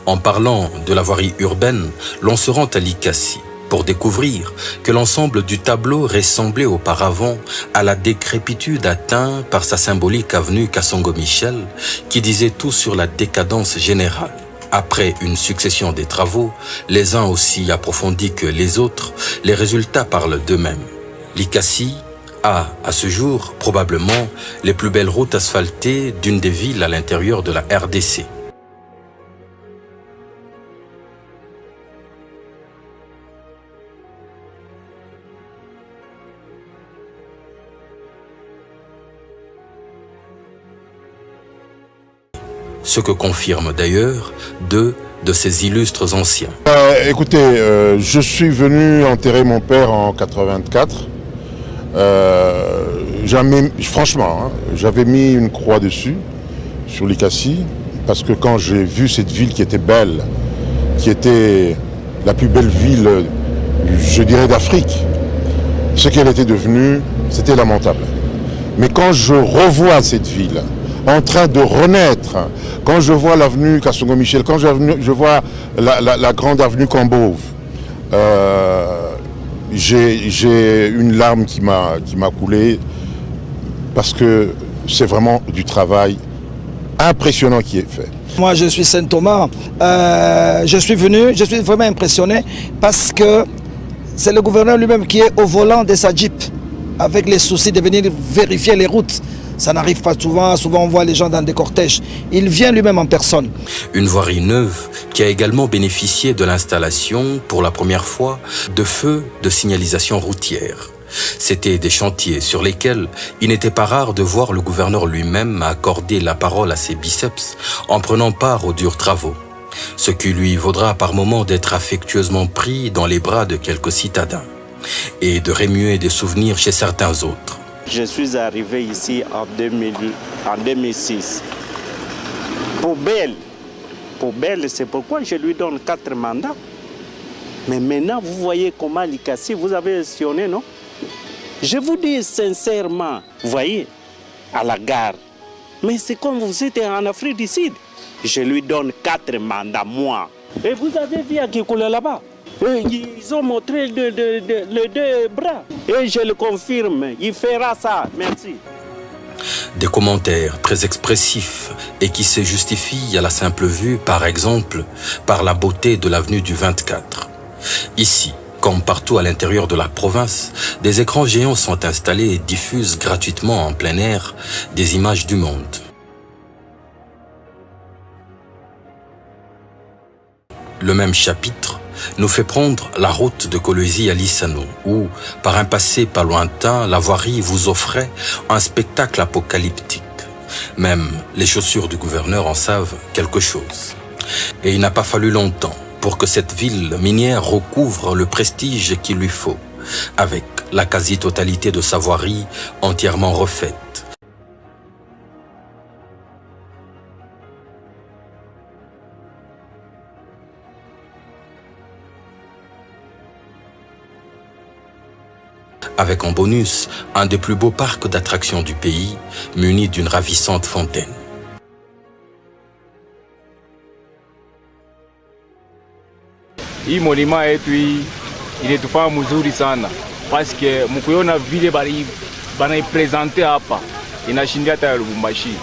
En parlant de la voirie urbaine, l'on se rend à Likasi pour découvrir que l'ensemble du tableau ressemblait auparavant à la décrépitude atteinte par sa symbolique avenue Kasongo-Michel qui disait tout sur la décadence générale. Après une succession des travaux, les uns aussi approfondis que les autres, les résultats parlent d'eux-mêmes. Likasi a, à ce jour, probablement les plus belles routes asphaltées d'une des villes à l'intérieur de la RDC. Ce que confirment d'ailleurs deux de ces illustres anciens. Écoutez, je suis venu enterrer mon père en 84. Franchement, hein, j'avais mis une croix dessus, sur Likasi, parce que quand j'ai vu cette ville qui était belle, qui était la plus belle ville, je dirais, d'Afrique, ce qu'elle était devenue, c'était lamentable. Mais quand je revois cette ville en train de renaître, quand je vois l'avenue Kasongo-Michel, quand je vois la grande avenue Cambove, j'ai une larme qui m'a coulé parce que c'est vraiment du travail impressionnant qui est fait. Moi je suis Saint Thomas, je suis vraiment impressionné parce que c'est le gouverneur lui-même qui est au volant de sa Jeep avec les soucis de venir vérifier les routes. Ça n'arrive pas souvent, souvent on voit les gens dans des cortèges. Il vient lui-même en personne. Une voirie neuve qui a également bénéficié de l'installation, pour la première fois, de feux de signalisation routière. C'étaient des chantiers sur lesquels il n'était pas rare de voir le gouverneur lui-même accorder la parole à ses biceps en prenant part aux durs travaux. Ce qui lui vaudra par moments d'être affectueusement pris dans les bras de quelques citadins et de remuer des souvenirs chez certains autres. Je suis arrivé ici en 2006. Pour Belle, c'est pourquoi je lui donne 4 mandats. Mais maintenant, vous voyez comment Likasi, vous avez sionné, non? Je vous dis sincèrement, vous voyez, à la gare. Mais c'est comme vous êtes en Afrique du Sud. Je lui donne 4 mandats, moi. Et vous avez vu à Kikoula là-bas. Ils ont montré les 2 bras. Et je le confirme, il fera ça. Merci. Des commentaires très expressifs et qui se justifient à la simple vue, par exemple, par la beauté de l'avenue du 24. Ici, comme partout à l'intérieur de la province, des écrans géants sont installés et diffusent gratuitement en plein air des images du monde. Le même chapitre nous fait prendre la route de Kolwezi à Lissano, où, par un passé pas lointain, la voirie vous offrait un spectacle apocalyptique. Même les chaussures du gouverneur en savent quelque chose. Et il n'a pas fallu longtemps pour que cette ville minière recouvre le prestige qu'il lui faut, avec la quasi-totalité de sa voirie entièrement refaite. Avec en bonus un des plus beaux parcs d'attractions du pays, muni d'une ravissante fontaine. Hii monument yetu hii inatufaa mzuri sana parce que mkuiona vile banaipresente hapa inashindia hata Lubumbashi.